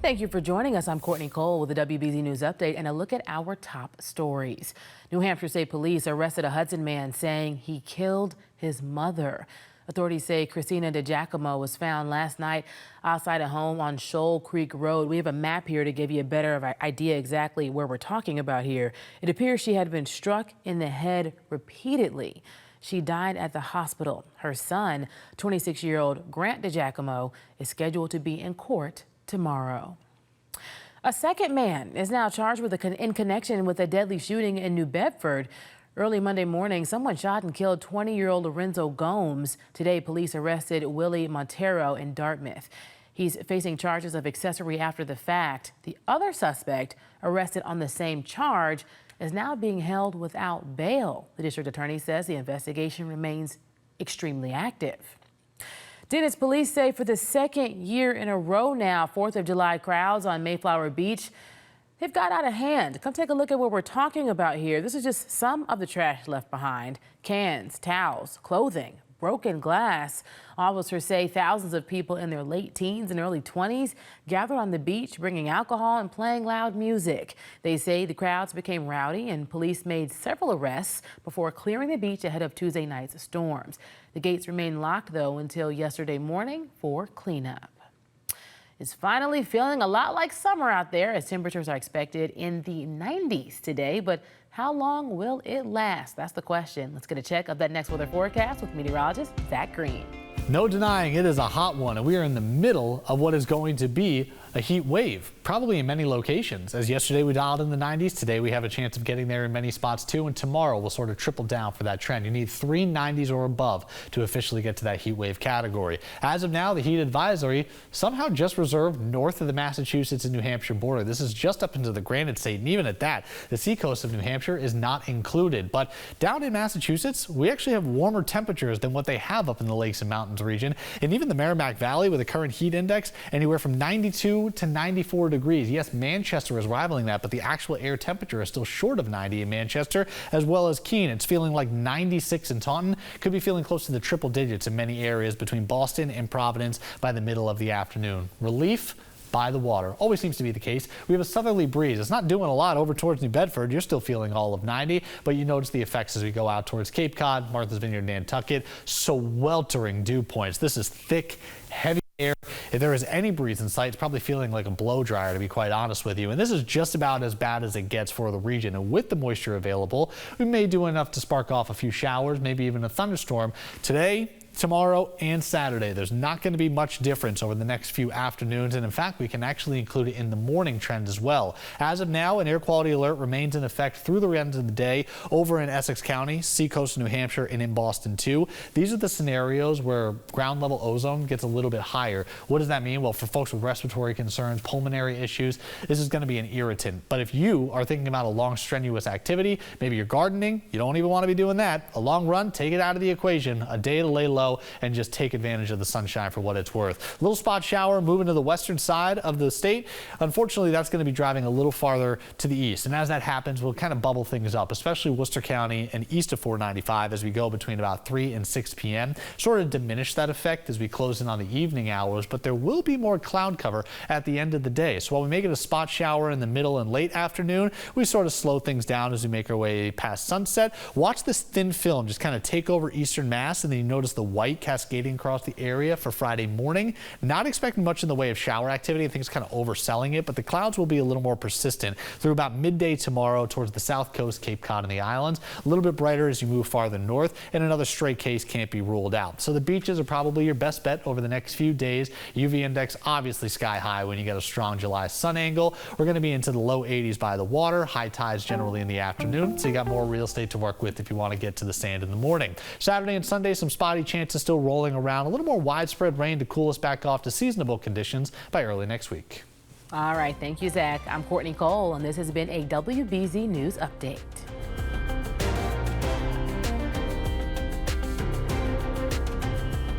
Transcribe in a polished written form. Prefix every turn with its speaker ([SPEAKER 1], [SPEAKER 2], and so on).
[SPEAKER 1] Thank you for joining us. I'm Courtney Cole with the WBZ News Update and a look at our top stories. New Hampshire State Police arrested a Hudson man saying he killed his mother. Authorities say Christina DiGiacomo was found last night outside a home on Shoal Creek Road. We have a map here to give you a better idea exactly where we're talking about here. It appears she had been struck in the head repeatedly. She died at the hospital. Her son, 26-year-old Grant DiGiacomo, is scheduled to be in court tomorrow. A second man is now charged in connection with a deadly shooting in New Bedford. Early Monday morning, someone shot and killed 20-year-old Lorenzo Gomes. Today, police arrested Willie Montero in Dartmouth. He's facing charges of accessory after the fact. The other suspect, arrested on the same charge, is now being held without bail. The district attorney says the investigation remains extremely active. Dennis police say for the second year in a row now, 4th of July crowds on Mayflower Beach, they've got out of hand. Come take a look at what we're talking about here. This is just some of the trash left behind. Cans, towels, clothing, broken glass. Officers say thousands of people in their late teens and early 20s gathered on the beach, bringing alcohol and playing loud music. They say the crowds became rowdy and police made several arrests before clearing the beach ahead of Tuesday night's storms. The gates remain locked, though, until yesterday morning for cleanup. It's finally feeling a lot like summer out there as temperatures are expected in the 90s today. But how long will it last? That's the question. Let's get a check of that next weather forecast with meteorologist Zach Green.
[SPEAKER 2] No denying it is a hot one, and we are in the middle of what is going to be a heat wave, probably in many locations. As yesterday we dialed in the 90s, today we have a chance of getting there in many spots too, and tomorrow we'll sort of triple down for that trend. You need 3 90s or above to officially get to that heat wave category. As of now, the heat advisory somehow just reserved north of the Massachusetts and New Hampshire border. This is just up into the Granite State, and even at that, the seacoast of New Hampshire is not included. But down in Massachusetts, we actually have warmer temperatures than what they have up in the Lakes and Mountains region, and even the Merrimack Valley with a current heat index anywhere from 92 to 94 degrees. Yes, Manchester is rivaling that, but the actual air temperature is still short of 90 in Manchester, as well as Keene. It's feeling like 96 in Taunton. Could be feeling close to the triple digits in many areas between Boston and Providence by the middle of the afternoon. Relief by the water. Always seems to be the case. We have a southerly breeze. It's not doing a lot over towards New Bedford. You're still feeling all of 90, but you notice the effects as we go out towards Cape Cod, Martha's Vineyard, Nantucket. Sweltering dew points. This is thick, heavy air. If there is any breeze in sight, it's probably feeling like a blow dryer, to be quite honest with you. And this is just about as bad as it gets for the region. And with the moisture available, we may do enough to spark off a few showers, maybe even a thunderstorm today, tomorrow, and Saturday. There's not going to be much difference over the next few afternoons, and in fact we can actually include it in the morning trend as well. As of now, an air quality alert remains in effect through the end of the day over in Essex County, seacoast of New Hampshire, and in Boston too. These are the scenarios where ground level ozone gets a little bit higher. What does that mean? Well, for folks with respiratory concerns, pulmonary issues, this is going to be an irritant. But if you are thinking about a long strenuous activity, maybe you're gardening, you don't even want to be doing that. A long run, take it out of the equation. A day to lay low and just take advantage of the sunshine for what it's worth. Little spot shower moving to the western side of the state. Unfortunately, that's going to be driving a little farther to the east. And as that happens, we'll kind of bubble things up, especially Worcester County and east of 495 as we go between about 3 and 6 p.m. Sort of diminish that effect as we close in on the evening hours, but there will be more cloud cover at the end of the day. So while we make it a spot shower in the middle and late afternoon, we sort of slow things down as we make our way past sunset. Watch this thin film just kind of take over eastern Mass, and then you notice the white cascading across the area for Friday morning. Not expecting much in the way of shower activity. I think it's kind of overselling it, but the clouds will be a little more persistent through about midday tomorrow towards the south coast, Cape Cod, and the islands. A little bit brighter as you move farther north, and another stray case can't be ruled out. So the beaches are probably your best bet over the next few days. UV index obviously sky high when you get a strong July sun angle. We're going to be into the low 80s by the water. High tides generally in the afternoon, so you got more real estate to work with if you want to get to the sand in the morning. Saturday and Sunday, some spotty chances still rolling around. A little more widespread rain to cool us back off to seasonable conditions by early next week.
[SPEAKER 1] All right. Thank you, Zach. I'm Courtney Cole, and this has been a WBZ News Update.